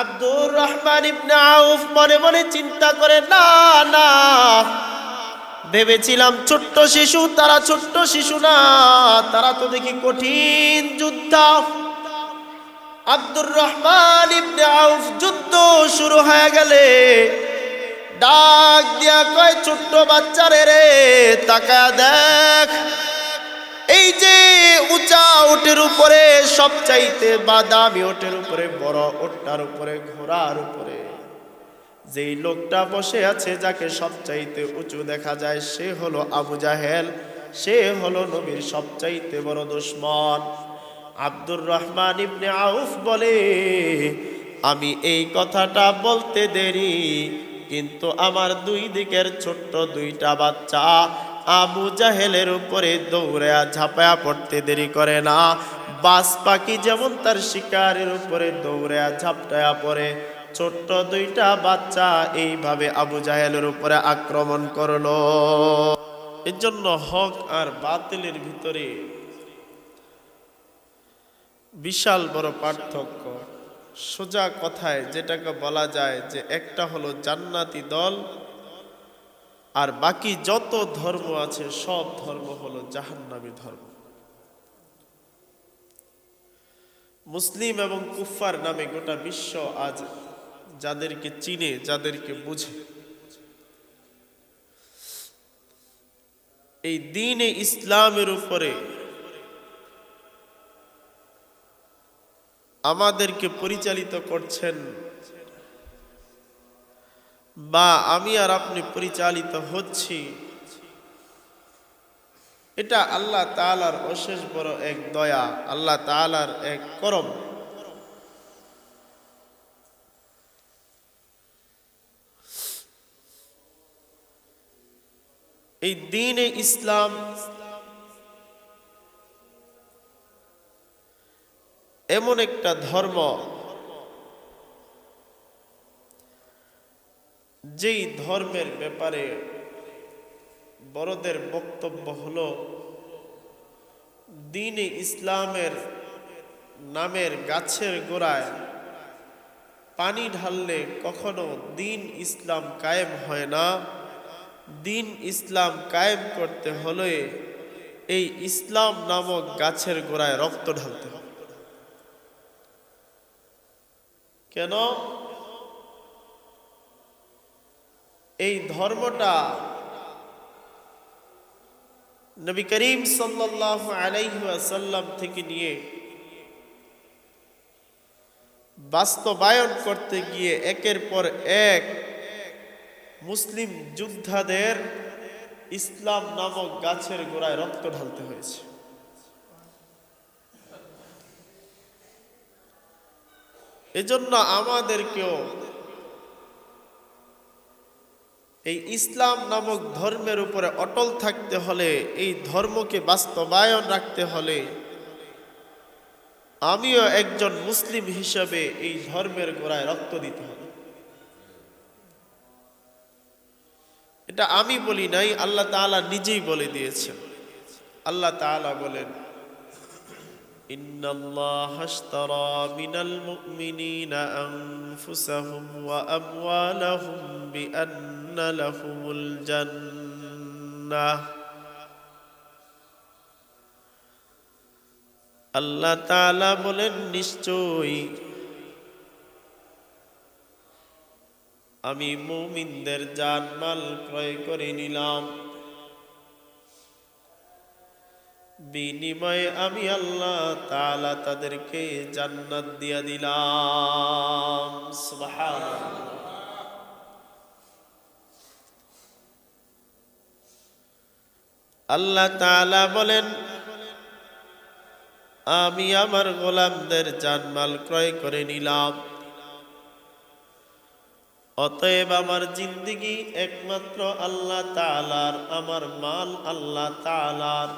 আব্দুর রহমান ইবনে আউফ মনে মনে চিন্তা করে, না না, ভেবেছিলাম ছোট্ট শিশু, তারা ছোট্ট শিশু না, তারা তো দেখি কঠিন যোদ্ধা। আব্দুর রহমান ইবনে আউফ যুদ্ধ শুরু হয়ে গেলে ডাক দিয়া কয়, ছোট্ট বাচ্চারে রে, তাকায়া দেখ, এই যে উঁচা উটের উপরে, সবচাইতে বাদামি উটের উপরে, বড় উটটার উপরে, ঘোড়ার উপরে যেই লোকটা বসে আছে, যাকে সবচাইতে উঁচু দেখা যায়, সে হলো আবু জাহেল, সে হলো নবীর সবচাইতে বড় দুশমন। আব্দুর রহমান ইবনে আউফ বলে, আমি এই কথাটা বলতে দেরি, কিন্তু আমার দুই দিকের ছোট্ট দুইটা বাচ্চা আবু জাহেলের উপরে দৌড়ে ঝাঁপায়া পড়তে দেরি করে না। বাজ পাখি যেমন তার শিকারের উপরে দৌড়ে ঝাপটায়া পড়ে, ছোট্ট দুইটা বাচ্চা এইভাবে আবু জাহেলের উপরে আক্রমণ করলো। এর জন্য হক আর বাতিলের ভিতরে বিশাল বড় পার্থক্য। সোজা কথায় যেটাকে বলা যায় যে একটা হলো জান্নাতি দল, আর বাকি যত ধর্ম আছে সব ধর্ম হলো জাহান্নামী ধর্ম। মুসলিম এবং কুফার নামে গোটা বিশ্ব আজ যাদেরকে চিনে, যাদেরকে বুঝে, এই দ্বীনে ইসলামের উপরে আমাদেরকে পরিচালিত করছেন, বা আমি আর আপনি পরিচালিত হচ্ছি, এটা আল্লাহ তাআলার অশেষ বড় এক দয়া, আল্লাহ তাআলার এক করম। এই দ্বীনে ইসলাম এমন একটা ধর্ম, যেই ধর্মের ব্যাপারে বড়দের বক্তব্য হলো, দ্বীনে ইসলামের নামের গাছের গোড়ায় পানি ঢাললে কখনো দ্বীন ইসলাম কায়েম হয় না। দ্বীন ইসলাম কায়েম করতে হলে এই ইসলাম নামক গাছের গোড়ায় রক্ত ঢালতে হবে। কেন? এই ধর্মটা নবী করিম সাল্লাল্লাহু আলাইহি ওয়াসাল্লাম থেকে নিয়ে বাস্তবায়ন করতে গিয়ে একের পর এক মুসলিম যোদ্ধাদের ইসলাম নামক গাছের গোড়ায় রক্ত ঢালতে হয়েছে। এজন্য আমাদেরকেও এই ইসলাম নামক ধর্মের উপরে অটল থাকতে হলে, এই ধর্মকে বাস্তবায়ন রাখতে হলে, আমিও একজন মুসলিম হিসেবে এই ধর্মের গোড়ায় রক্ত দিতে হবে। এটা আমি বলি নাই, আল্লাহ তাআলা নিজেই বলে দিয়েছেন। আল্লাহ তাআলা বলেন, ইন্নাল্লাহা আশতারা মিনাল মুমিনিনা আনফুসাহুম ওয়া আমওয়ালাহুম বিআন্না লাহুমুল জান্নাহ। আল্লাহ তাআলা বলেন, নিশ্চয়ই আমি মুমিনদের জানমাল ক্রয় করে নিলাম, বিনিময়ে আমি আল্লাহ তাআলা তাদেরকে জান্নাত দিয়া দিলাম। সুবহানাল্লাহ। আল্লাহ তাআলা বলেন, আমি আমার গোলামদের জানমাল ক্রয় করে নিলাম, অতএব আমার জিন্দেগি একমাত্র আল্লাহ তাআলার, আমার মাল আল্লাহ তাআলার,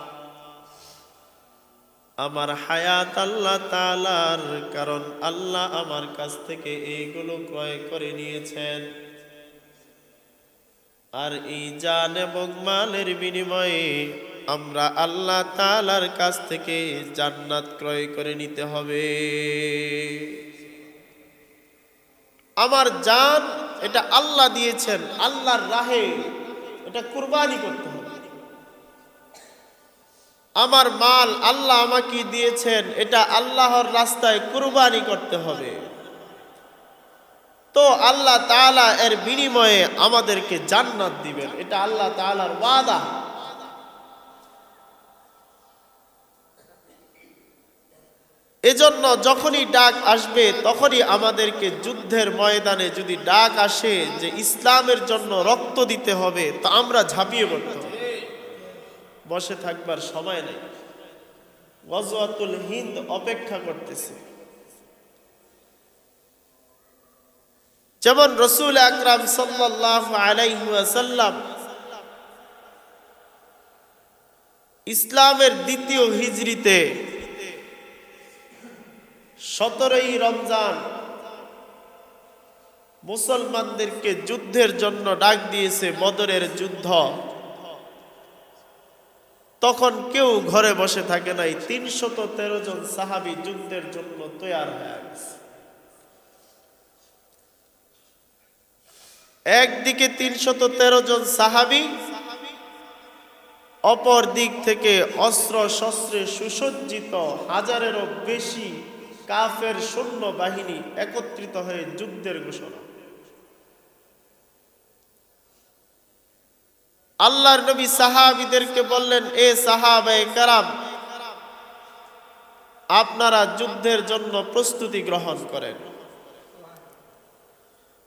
আমার হায়াত আল্লাহ তাআলার, কারণ আল্লাহ আমার কাছ থেকে এইগুলো ক্রয় করে নিয়েছেন। আর এই জান এবং মালের বিনিময়ে আমরা আল্লাহ তাআলার কাছ থেকে জান্নাত ক্রয় করে নিতে হবে। আমার জান এটা আল্লাহ দিয়েছেন, আল্লাহর রাহে এটা কুরবানি করতে হবে। আমার মাল আল্লাহ আমাকে দিয়েছেন, এটা আল্লাহর রাস্তায় কুরবানি করতে হবে। তো আল্লাহ তাআলা এর বিনিময়ে আমাদেরকে জান্নাত দিবেন, এটা আল্লাহ তাআলার ওয়াদা। এজন্য যখনই ডাক আসবে তখনই আমাদেরকে যুদ্ধের ময়দানে যদি ডাক আসে যে ইসলামের জন্য রক্ত দিতে হবে, তো আমরা ঝাঁপিয়ে পড়তে হবে, বসে থাকবার সময় নেই। গজওয়াতুল হিন্দ অপেক্ষা করতেছে। যেমন রাসূল আকরাম সাল্লাল্লাহু আলাইহি ওয়াসাল্লাম ইসলামের দ্বিতীয় হিজরিতে 17ই রমজান মুসলমানদেরকে যুদ্ধের জন্য ডাক দিয়েছে, বদরের যুদ্ধ। তখন কেউ ঘরে বসে থাকে নাই, 313 জন সাহাবী যুদ্ধের জন্য তৈয়ার হয়ে গেছে। একদিকে 313 জন সাহাবী, অপর দিক থেকে অস্ত্র শস্ত্রে সুসজ্জিত হাজারেরও বেশি কাফের সৈন্য বাহিনী একত্রিত হয়ে যুদ্ধের ঘোষণা। আল্লাহর নবী সাহাবীদেরকে বললেন, এ সাহাবায়ে কেরাম, আপনারা যুদ্ধের জন্য প্রস্তুতি গ্রহণ করেন।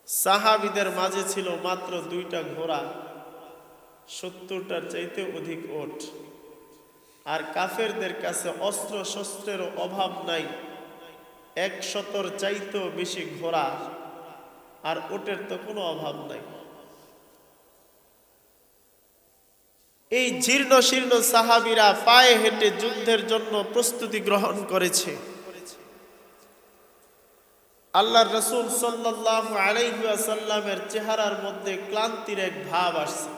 সাহাবীদের মাঝে ছিল মাত্র 2টা ঘোড়া, 70টার চাইতে অধিক ওট। আর কাফেরদের কাছে অস্ত্র শস্ত্রেরও অভাব নাই, 100র চাইতেও বেশি ঘোড়া, আর ওটের তো কোনো অভাব নাই। এই জীর্ণ শীর্ণ সাহাবীরা পায়ে হেঁটে যুদ্ধের জন্য প্রস্তুতি গ্রহণ করেছে। আল্লাহর রাসূল সাল্লাল্লাহু আলাইহি ওয়াসাল্লামের চেহারার মধ্যে ক্লান্তির এক ভাব আসছে।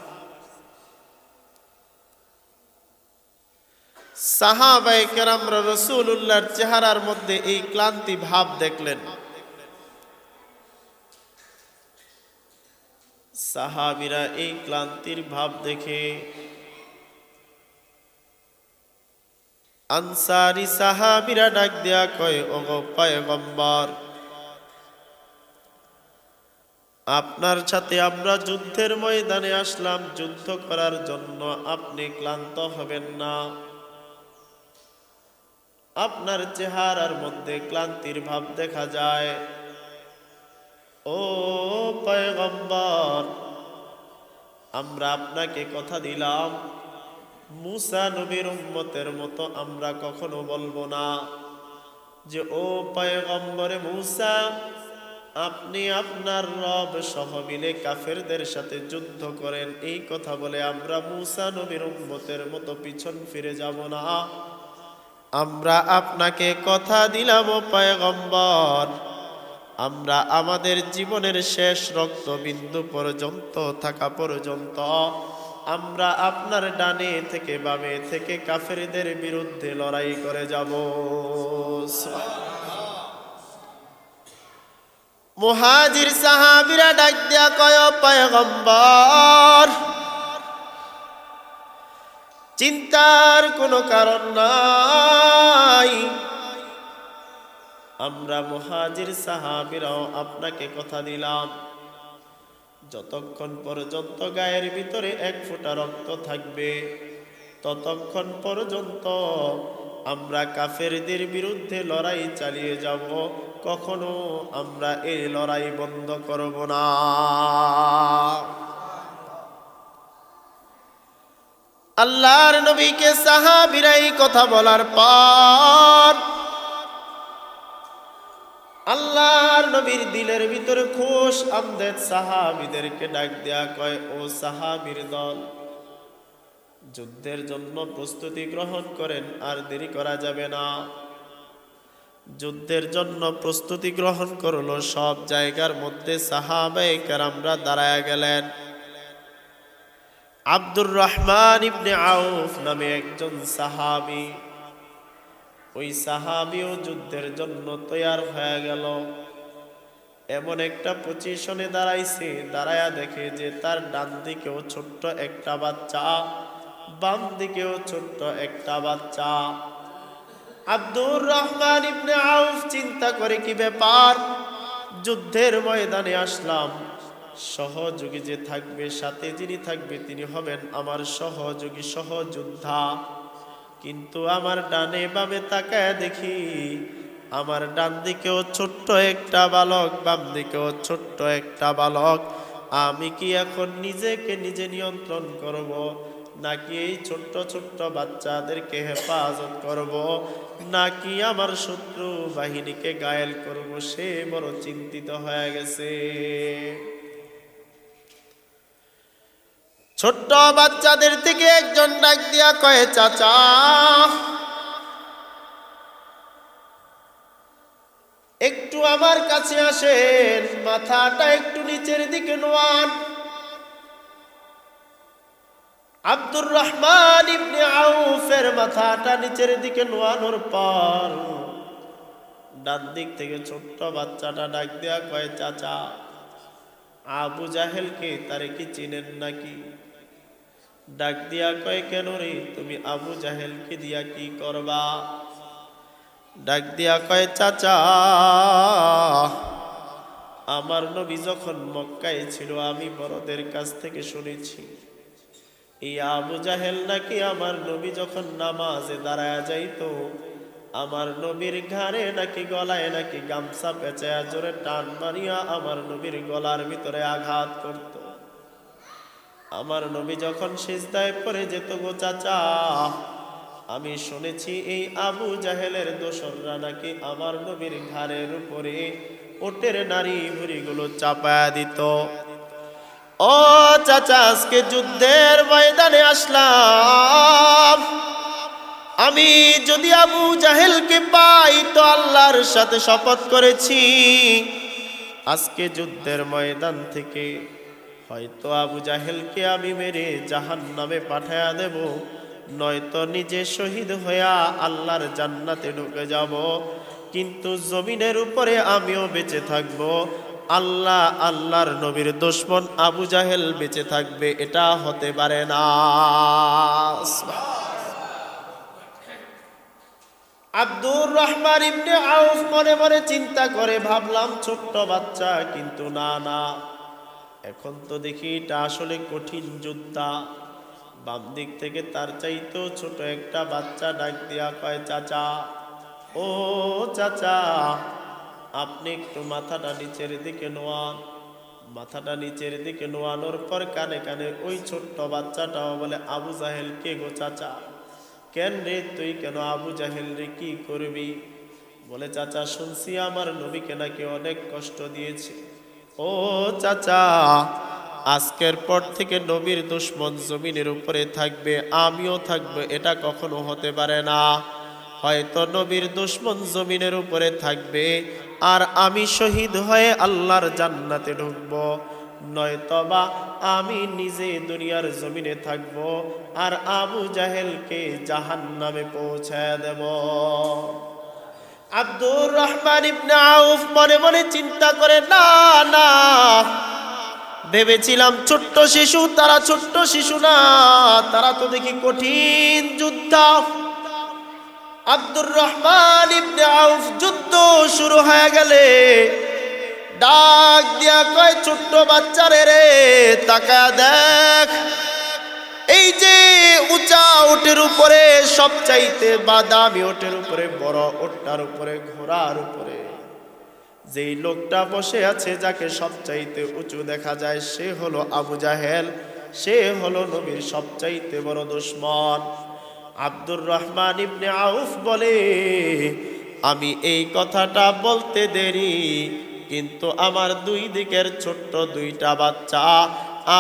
সাহাবায়ে কেরামরা রাসূলুল্লাহর চেহারার মধ্যে এই ক্লান্তি ভাব দেখলেন। সাহাবীরা এই ক্লান্তির ভাব দেখে আনসারী সাহাবীরা ডাক দেয়া কয়, ওগো পয়গম্বর, আপনার সাথে আমরা যুদ্ধের ময়দানে আসলাম যুদ্ধ করার জন্য, আপনি ক্লান্ত হবেন না? আপনার চেহারার মধ্যে ক্লান্তির ভাব দেখা যায়। ও পয়গম্বর, আমরা আপনাকে কথা দিলাম, মুসা নবীর উম্মতের মতো আমরা কখনো বলবো না যে ও পয়গম্বরে মুসা, আপনি আপনার রব সহ মিলে কাফেরদের সাথে যুদ্ধ করেন। এই কথা বলে আমরা মুসা নবীর উম্মতের মতো পিছন ফিরে যাব না। আমরা আপনাকে কথা দিলাম ও পয়গম্বর, আমরা আমাদের জীবনের শেষ রক্তবিন্দু পর্যন্ত থাকা পর্যন্ত আমরা আপনার ডানে থেকে বামে থেকে কাফেরদের বিরুদ্ধে লড়াই করে যাব। মুহাজির সাহাবীরা ডাক দেয়া কয়, পয়গম্বর, চিন্তার কোনো কারণ নাই। আমরা মুহাজির সাহাবীরাও আপনাকে কথা দিলাম, যতক্ষণ পর্যন্ত গায়ের ভিতরে 1 ফোঁটা রক্ত থাকবে ততক্ষণ পর্যন্ত আমরা কাফেরদের বিরুদ্ধে লড়াই চালিয়ে যাব, কখনো আমরা এই লড়াই বন্ধ করব না। আল্লাহর নবীকে সাহাবীরা এই কথা বলার পর আল্লাহর নবীর দিলের ভিতরে খুশ আমদেদ সাহাবীদেরকে ডাক দেয়া কয়, ও সাহাবীর দল, যুদ্ধের জন্য প্রস্তুতি গ্রহণ করেন, আর দেরি করা যাবে না। যুদ্ধের জন্য প্রস্তুতি গ্রহণ করলো। সব জায়গার মধ্যে সাহাবায়ে কেরামরা দাঁড়ায় গেলেন। আব্দুর রহমান ইবনে আউফ নামে একজন সাহাবী, ওই সাহাবীও যুদ্ধের জন্য তৈয়ার হয়ে গেল। এমন একটা পজিশনে দাঁড়াইছে, দাঁড়ায়া দেখে যে তার ডান দিকেও ছোট্ট একটা বাচ্চা, বাম দিকেও ছোট্ট একটা বাচ্চা। আব্দুর রহমান ইবনে আউফ চিন্তা করে, কি ব্যাপার, যুদ্ধের ময়দানে আসলাম, সহযোগী যে থাকবে, সাথে যিনি থাকবে তিনি হবেন আমার সহযোগী, সহযোদ্ধা। কিন্তু আমার ডানে বামে তাকায় দেখি আমার ডান দিকেও ছোট্ট একটা বালক, বাম দিকেও ছোট্ট একটা বালক। আমি কি এখন নিজেকে নিজে নিয়ন্ত্রণ করব, নাকি এই ছোট্ট ছোট্ট বাচ্চাদেরকে হেফাজত করব, নাকি আমার শত্রু বাহিনীকে ঘায়েল করব? সে বড় চিন্তিত হয়ে গেছে। ছোট্ট বাচ্চাদের থেকে একজন ডাক দিয়া কয়, চাচা একটু আমার কাছে আসেন, মাথাটা একটু নিচের দিকে নোয়ান। আব্দুর রহমান ইবনে আউফের মাথাটা নিচের দিকে নোয়ানোর পর ডান দিক থেকে ছোট্ট বাচ্চাটা ডাক দেয়া কয়, চাচা আবু জাহেলকে, তারে কি চিনেন নাকি? ডাক দিয়া কয়, কেন রে, তুমি আবু জাহেলকে দিয়া কি করবা? ডাক দিয়া কয়, চাচা আমার নবী যখন মক্কায় ছিল আমি বড়দের কাছ থেকে শুনেছি এই আবু জাহেল নাকি আমার নবী যখন নামাজে দাঁড়ায় যাইতো, আমার নবীর ঘাড়ে নাকি গলায় নাকি গামছা পেঁচায়া জোরে টান মারিয়া আমার নবীর গলার ভিতরে আঘাত করত। আমার নবী যখন সিজদায় পড়ে যেত গো চাচা, আমি শুনেছি এই আবু জাহেলের দোসররা নাকি আমার নবীর ঘাড়ের উপরে ওটের নারী ভুঁড়িগুলো চাপায়া দিত। ও চাচা, আজকে যুদ্ধের ময়দানে আসলাম, আমি যদি আবু জাহেলকে পাই তো আল্লাহর সাথে শপথ করেছি আজকে যুদ্ধের ময়দান থেকে হয়তো আবু জাহেলকে আমি মেরে জাহান্নামে পাঠায়া দেব, নয়তো নিজে শহীদ হইয়া আল্লাহর জান্নাতে ঢুকে যাব, কিন্তু জমিনের উপরে আমিও বেঁচে থাকব, আল্লাহর নবীর দুশমন আবু জাহেল বেঁচে থাকবে, এটা হতে পারে না। আব্দুর রহমান ইবনে আউফ মনে মনে চিন্তা করে, ভাবলাম ছোট্ট বাচ্চা, কিন্তু না না, এখন তো দেখি এটা আসলে কঠিন যোদ্ধা। বাম দিক থেকে তার চাইতেও ছোট একটা বাচ্চা ডাক দিয়া কয়, চাচা ও চাচা, আপনি একটু মাথাটা নিচের দিকে নোয়ান। মাথাটা নিচের দিকে নোয়ানোর পর কানে কানে ওই ছোট্ট বাচ্চাটাও বলে, আবু জাহেল কে গো চাচা? কেন রে, তুই কেন আবু জাহেল রে কি করবি? বলে, চাচা শুনছি আমার নবীকে নাকি অনেক কষ্ট দিয়েছে। ও চাচা, আজকের পর থেকে নবীর দুশমন জমিনের উপরে থাকবে, আমিও থাকবো, এটা কখনো হতে পারে না। হয়তো নবীর দুশমন জমিনের উপরে থাকবে আর আমি শহীদ হয়ে আল্লাহর জান্নাতে ঢুকবো, নয়তোবা আমি নিজে দুনিয়ার জমিনে থাকব আর আবু জাহেলকে জাহান্নামে পৌঁছায় দেব। আব্দুর রহমান ইবনে আউফ মনে মনে চিন্তা করে, না না, ভেবেছিলাম ছোট্ট শিশু, তারা ছোট্ট শিশু না, তারা তো দেখি কঠিন যোদ্ধা। আব্দুর রহমান ইবনে আউফ যুদ্ধ শুরু হয়ে গেলে ডাক দিয়া কয়, ছোট্ট বাচ্চারে রে, তাকা দেখ, এই যে উঁচা ওটের উপরে সবচাইতে বাদামি ওটের উপরে, বড় ওটটার উপরে, ঘোড়ার উপরে যেই লোকটা বসে আছে, যাকে সবচাইতে উঁচু দেখা যায়, সে হলো আবু জাহেল, সে হলো নবীর সবচাইতে বড় দুশমন। আব্দুর রহমান ইবনে আউফ বলে, আমি এই কথাটা বলতে দেরি, কিন্তু আমার দুই দিকের ছোট্ট দুইটা বাচ্চা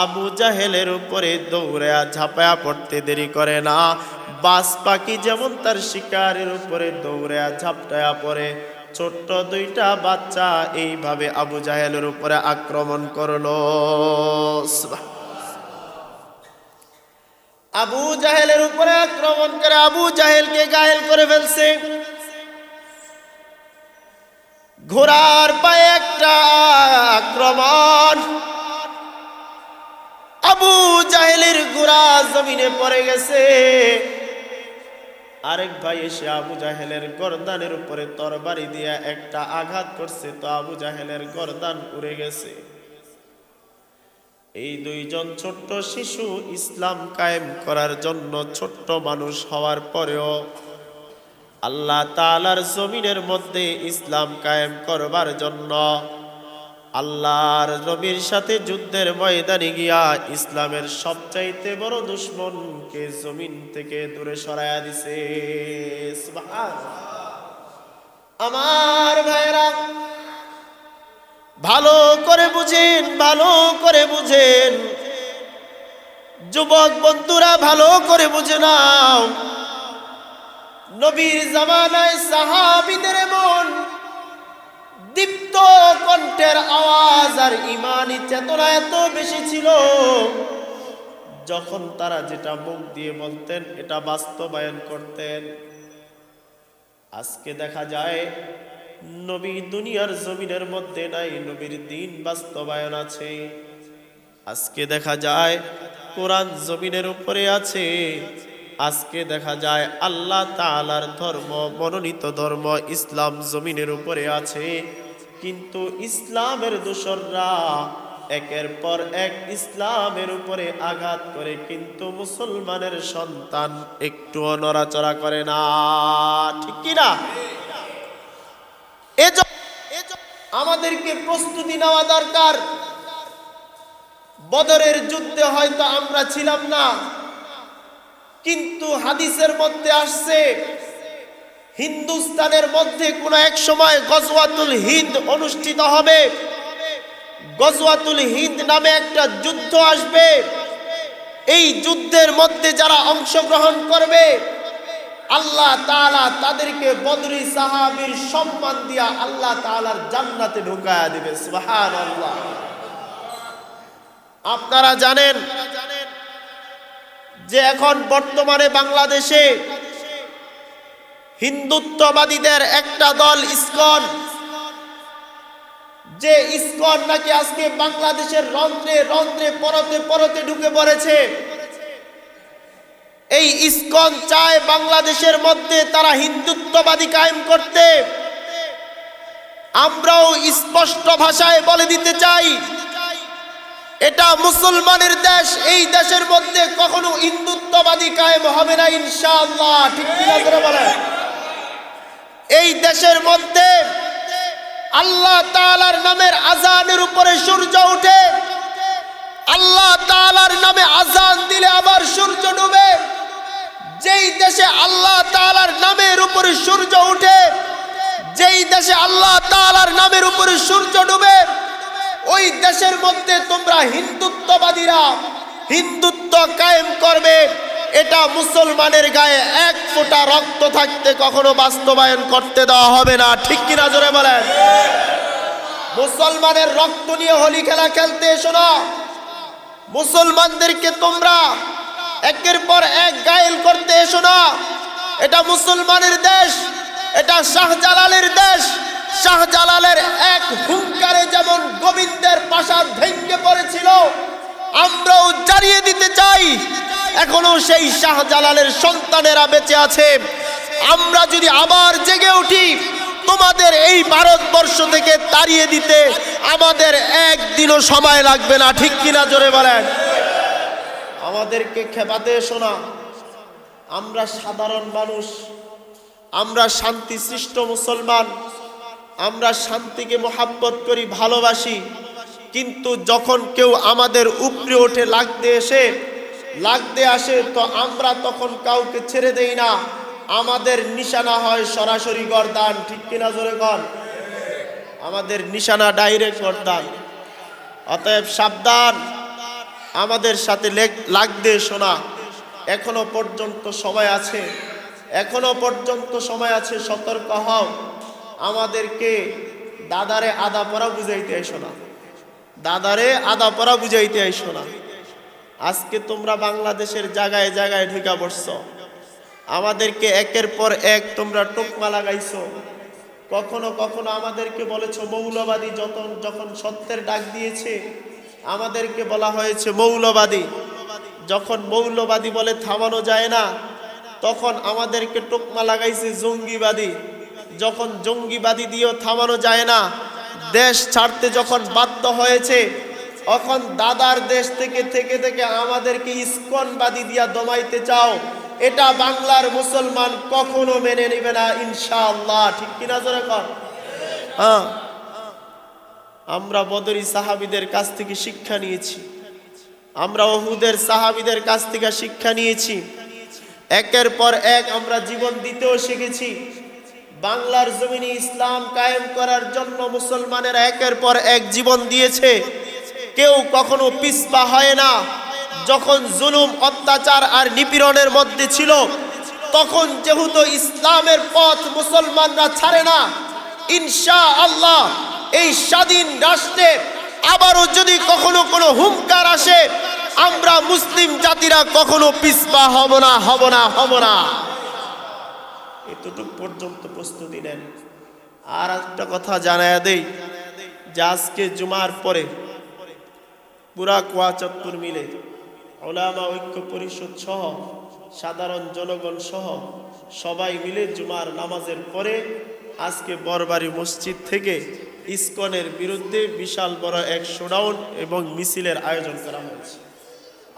আবু জাহেলের উপরে দৌড়ে ঝাঁপায়া পড়তে দেরি করে না। বাস পাখি যেমন তার শিকারের উপরে দৌড়ে ঝাপটায়া পড়ে, ছোট্ট দুইটা বাচ্চা এইভাবে আবু জাহেলের উপরে আক্রমণ করলো। আবু জাহেলের উপরে আক্রমণ করে আবু জাহেলকে ঘায়েল করে ফেলছে। ঘোড়ার পায়ে একটা আক্রমণ, আবু জাহেলের ঘোড়া জমিনে পড়ে গেছে। আরেক ভাই এসে আবু জাহেলের গর্দানের উপরে তরবারি দিয়ে একটা আঘাত করছে, তো আবু জাহেলের গর্দান উড়ে গেছে। এই দুইজন ছোট্ট শিশু ইসলাম কায়েম করার জন্য ছোট্ট মানুষ হওয়ার পরেও আল্লাহ তাআলার জমিনের মধ্যে ইসলাম কায়েম করবার জন্য আল্লাহর নবীর সাথে যুদ্ধের ময়দানে গিয়া ইসলামের সবচাইতে বড় দুশমনকে জমিন থেকে দূরে সরাইয়া দিছে। সুবহানাল্লাহ। আমার ভাইরা ভালো করে বুঝেন, ভালো করে বুঝেন, যুবক বন্ধুরা ভালো করে বুঝে নাও। নবীর জামানায় সাহাবীদের মন দীপ্ত কণ্ঠের আওয়াজ আর ঈমানি চেতনা এত বেশি ছিল, যখন তারা যেটা মুখ দিয়ে বলতেন এটা বাস্তবায়ন করতেন। আজকে দেখা যায় নবী দুনিয়ার জমিনের মধ্যে নাই, নবীর দিন বাস্তবায়ন আছে। আজকে দেখা যায় কোরআন জমিনের উপরে আছে। আজকে দেখা যায় আল্লাহ তাআলার ধর্ম, মনোনীত ধর্ম ইসলাম জমিনের উপরে আছে। কিন্তু ইসলামের দোসররা একের পর এক ইসলামের উপরে আঘাত করে, কিন্তু মুসলমানের সন্তান একটুও নড়াচড়া করে না, ঠিক কি না? আমাদেরকে প্রস্তুতি নেওয়া দরকার। বদরের যুদ্ধে হয়তো আমরা ছিলাম না, কিন্তু হাদিসের মধ্যে আসছে হিন্দুস্তানের মধ্যে কোন এক সময় গজওয়াতুল হিন্দ অনুষ্ঠিত হবে। গজওয়াতুল হিন্দ নামে একটা যুদ্ধ আসবে। এই যুদ্ধের মধ্যে যারা অংশগ্রহণ করবে আল্লাহ তাআলা তাদেরকে বদরি সাহাবীর সম্মান দিয়া আল্লাহ তাআলার জান্নাতে ঢুকায়া দিবে। সুবহানাল্লাহ। আপনারা জানেন যে এখন বর্তমানে বাংলাদেশে হিন্দুত্ববাদীদের একটা দল ইসকন, যে ইসকন নাকি আজকে বাংলাদেশের রন্ধ্রে রন্ধ্রে পরতে পরতে ঢুকে পড়েছে। এই ইসকন চায় বাংলাদেশের মধ্যে তারা হিন্দুত্ববাদী কায়েম করতে। আমরাও স্পষ্ট ভাষায় বলে দিতে চাই, এটা মুসলমানের দেশ, এই দেশের মধ্যে কখনো হিন্দুত্ববাদী কায়েম হবে না ইনশাআল্লাহ, ঠিক কি না বলেন? এই দেশের মধ্যে আল্লাহ তাআলার নামের আযানের উপরে সূর্য ওঠে, আল্লাহ তাআলার নামে আযান দিলে আবার সূর্য ডুবে। যেই দেশে আল্লাহ তাআলার নামের উপরে সূর্য ওঠে, যেই দেশে আল্লাহ তাআলার নামের উপরে সূর্য ডুবে, ওই দেশের মধ্যে তোমরা হিন্দুত্ববাদীরা হিন্দুত্ব কায়েম করবে, এটা মুসলমানের গায়ে এক ফোঁটা রক্ত থাকতে কখনো বাস্তবায়ন করতে দেওয়া হবে না, ঠিক কিনা জোরে বলেন? মুসলমানের রক্ত নিয়ে হোলি খেলা খেলতে এসো না। মুসলমানদেরকে তোমরা একের পর এক গায়েল করতে এসো না। এটা মুসলমানের দেশ, এটা শাহজালালের দেশ। শাহজালালের এক হুঙ্কারে যেমন গোবিন্দের প্রাসাদ ভেঙে পড়েছিল, আমরাও জানিয়ে দিতে চাই এখনো সেই শাহজালালের সন্তানেরা বেঁচে আছে। আমরা যদি আবার জেগে উঠি, তোমাদের এই ভারতবর্ষ থেকে তাড়িয়ে দিতে আমাদের একদিনও সময় লাগবে না, ঠিক কিনা জোরে বলেন? আমাদেরকে খেপাতে এসো না। আমরা সাধারণ মানুষ, আমরা শান্তি সৃষ্ট মুসলমান, আমরা শান্তিকে মহাব্বত করি, ভালোবাসি। কিন্তু যখন কেউ আমাদের উপরে ওঠে লাগতে আসে, তো আমরা তখন কাউকে ছেড়ে দেই না। আমাদের নিশানা হয় সরাসরি গর্দান, ঠিক কিনা জোরে কন? আমাদের নিশানা ডাইরেক্ট গর্দান। অতএব সাবধান, আমাদের সাথে লাগতে এসো না। এখনো পর্যন্ত সময় আছে, এখনো পর্যন্ত সময় আছে, সতর্ক হও। আমাদেরকে দাদারে আদা পরা বুঝাইতে এসো না, দাদারে আদা পরা বুঝাইতে এসো না। আজকে তোমরা বাংলাদেশের জায়গায় জায়গায় ঢুকা পড়ছো, আমাদেরকে একের পর এক তোমরা টোকমা লাগাইছো। কখনো কখনো আমাদেরকে বলেছো মৌলবাদী, যখন সত্যের ডাক দিয়েছে আমাদেরকে বলা হয়েছে মৌলবাদী। যখন মৌলবাদী বলে থামানো যায় না তখন আমাদেরকে টোকমা লাগাইছে জঙ্গিবাদী। যখন জঙ্গিবাদী দিয়েও থামানো যায় না, দেশ ছাড়তে যখন বাধ্য হয়েছে তখন দাদার দেশ থেকে থেকে আমাদেরকে ইসকনবাদী দিয়া দমাইতে চাও, এটা বাংলার মুসলমান কখনো মেনে নেবে না ইনশাআল্লাহ। ঠিক কিনা জোরে কর? হ্যাঁ, আমরা বদরি সাহাবীদের কাছ থেকে শিক্ষা নিয়েছি, আমরা উহুদের সাহাবীদের কাছ থেকে শিক্ষা নিয়েছি। একের পর এক আমরা জীবন দিতেও শিখেছি। বাংলার জমিনে ইসলাম কায়েম করার জন্য মুসলমানেরা একের পর এক জীবন দিয়েছে, কেউ কখনো পিছপা হয় না। যখন জুলুম, অত্যাচার আর নিপীড়নের মধ্যে ছিল তখন যেহেতু ইসলামের পথ মুসলমানরা ছাড়ে না, ইনশাআল্লাহ এই স্বাধীন রাষ্ট্রে আবারও যদি কখনো কোনো হুঙ্কার আসে আমরা মুসলিম জাতিরা কখনো পিছপা হব না, হব না, হব না। এতটুকু পর্যন্ত প্রস্তুতি নেন। আর একটা কথা জানায়া দেই যে আজকে জুমার পরে পুরা কোয়া চত্বর মিলে উলামা ঐক্য পরিষদ সহ সাধারণ জনগণ সহ সবাই মিলে জুমার নামাজের পরে আজকে বরবাড়ি মসজিদ থেকে ইসকনের বিরুদ্ধে বিশাল বড় এক শোডাউন এবং মিছিলের আয়োজন করা হয়েছে।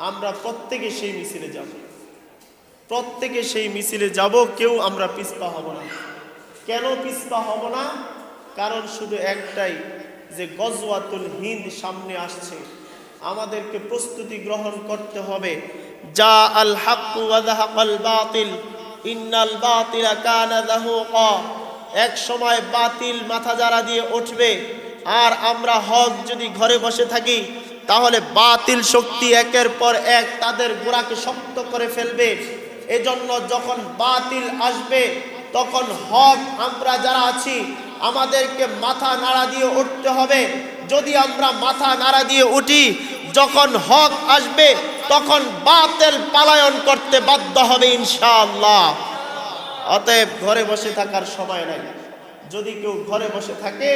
আমরা প্রত্যেকে সেই মিছিলে যাব, প্রত্যেকে সেই মিছিলে যাব, কেউ আমরা পিছপা হব না। কেন পিছপা হব না? কারণ শুধু একটাই, যে গজওয়াতুল হিন্দ সামনে আসছে, আমাদেরকে প্রস্তুতি গ্রহণ করতে হবে। যা আল হক ওয়া যাহাকাল বাতিল ইন্নাল বাতিলা কানা যাহুকা। এক সময় বাতিল মাথা জারা দিয়ে উঠবে, আর আমরা হক যদি ঘরে বসে থাকি তাহলে বাতিল শক্তি একের পর এক তাদের গোড়াকে শক্ত করে ফেলবে। এজন্য যখন বাতিল আসবে তখন হক আমরা যারা আছি আমাদেরকে মাথা নাড়া দিয়ে উঠতে হবে। যদি আমরা মাথা নাড়া দিয়ে উঠি, যখন হক আসবে তখন বাতিল পলায়ন করতে বাধ্য হবে ইনশাআল্লাহ। অতএব ঘরে বসে থাকার সময় নাই। যদি কেউ ঘরে বসে থাকে,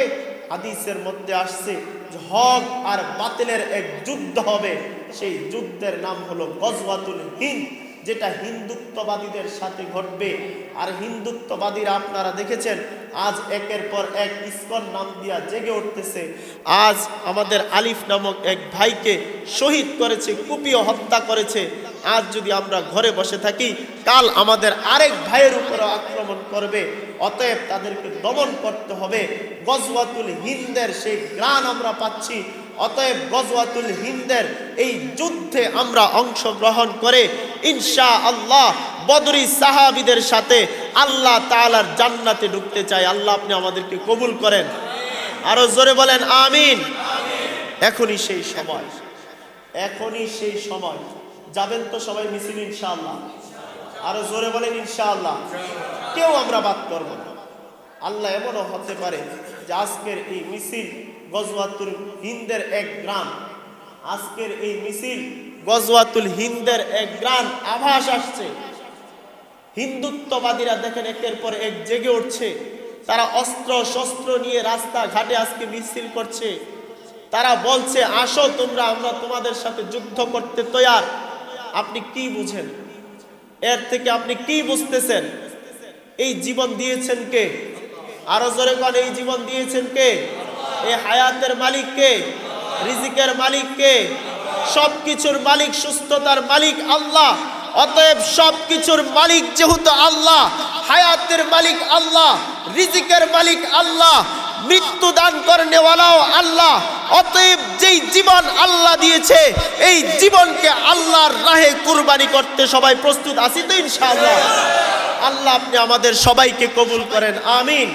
হাদিসের মধ্যে আসছে যে হক আর বাতিলের এক যুদ্ধ হবে, সেই যুদ্ধের নাম হলো গজওয়াতুল হিন্দ, যেটা হিন্দুত্ববাদীদের সাথে ঘটবে। আর হিন্দুত্ববাদীরা আপনারা দেখেছেন আজ একের পর এক ইসকন নাম দিয়া জেগে উঠতেছে। আজ আমাদের আলিফ নামক এক ভাইকে শহীদ করেছে, কুপিয়ে হত্যা করেছে। আজ যদি আমরা ঘরে বসে থাকি, কাল আমাদের আরেক ভাইয়ের উপরে আক্রমণ করবে। অতএব তাদেরকে দমন করতে হবে। গজওয়াতুল হিন্দের সেই গ্রাণ আমরা পাচ্ছি। অতএব গজওয়াতুল হিন্দের এই যুদ্ধে আমরা অংশগ্রহণ করে ইনশাআল্লাহ বদরি সাহাবীদের সাথে আল্লাহ তাআলার জান্নাতে ঢুকতে চাই। আল্লাহ আপনি আমাদেরকে কবুল করেন। আরো জোরে বলেন আমিন। এখনই সেই সময়, এখনই সেই সময়। যাবেন তো সবাই মিছিল ইনশাআল্লাহ? আরো জোরে বলেন ইনশাআল্লাহ। কেউ আমরা বাদ করব না। আল্লাহ এমনও হতে পারে যে আজকের এই মিছিল গজওয়াতুল হিন্দের এক গ্রাম, আজকের এই মিছিল গজওয়াতুল হিন্দের এক গ্রাম আভাস আসছে। হিন্দুত্ববাদীরা দেখেন একের পর এক জেগে উঠছে। তারা অস্ত্র শস্ত্র নিয়ে রাস্তা ঘাটে আজকে মিছিল করছে। তারা বলছে আসো তোমরা, আমরা তোমাদের সাথে যুদ্ধ করতে তৈয়ার। আপনি কি বুঝেন? এর থেকে আপনি কি বুঝতেছেন? এই জীবন দিয়েছেন কে? আরো জোরে কোন, এই জীবন দিয়েছেন কে? এই হায়াতের মালিক কে? রিজিকের মালিক কে? সবকিছুর মালিক, সুস্থতার মালিক আল্লাহ। অতএব সবকিছুর মালিক যেহেতু আল্লাহ, হায়াতের মালিক আল্লাহ, রিজিকের মালিক আল্লাহ, মৃত্যু দান করনেওয়ালাও আল্লাহ। অতএব যেই জীবন আল্লাহ দিয়েছে এই জীবনকে আল্লাহর রাহে কুরবানি করতে সবাই প্রস্তুত আছি তো ইনশাআল্লাহ? আল্লাহ আপনি আমাদের সবাইকে কবুল করেন, আমিন।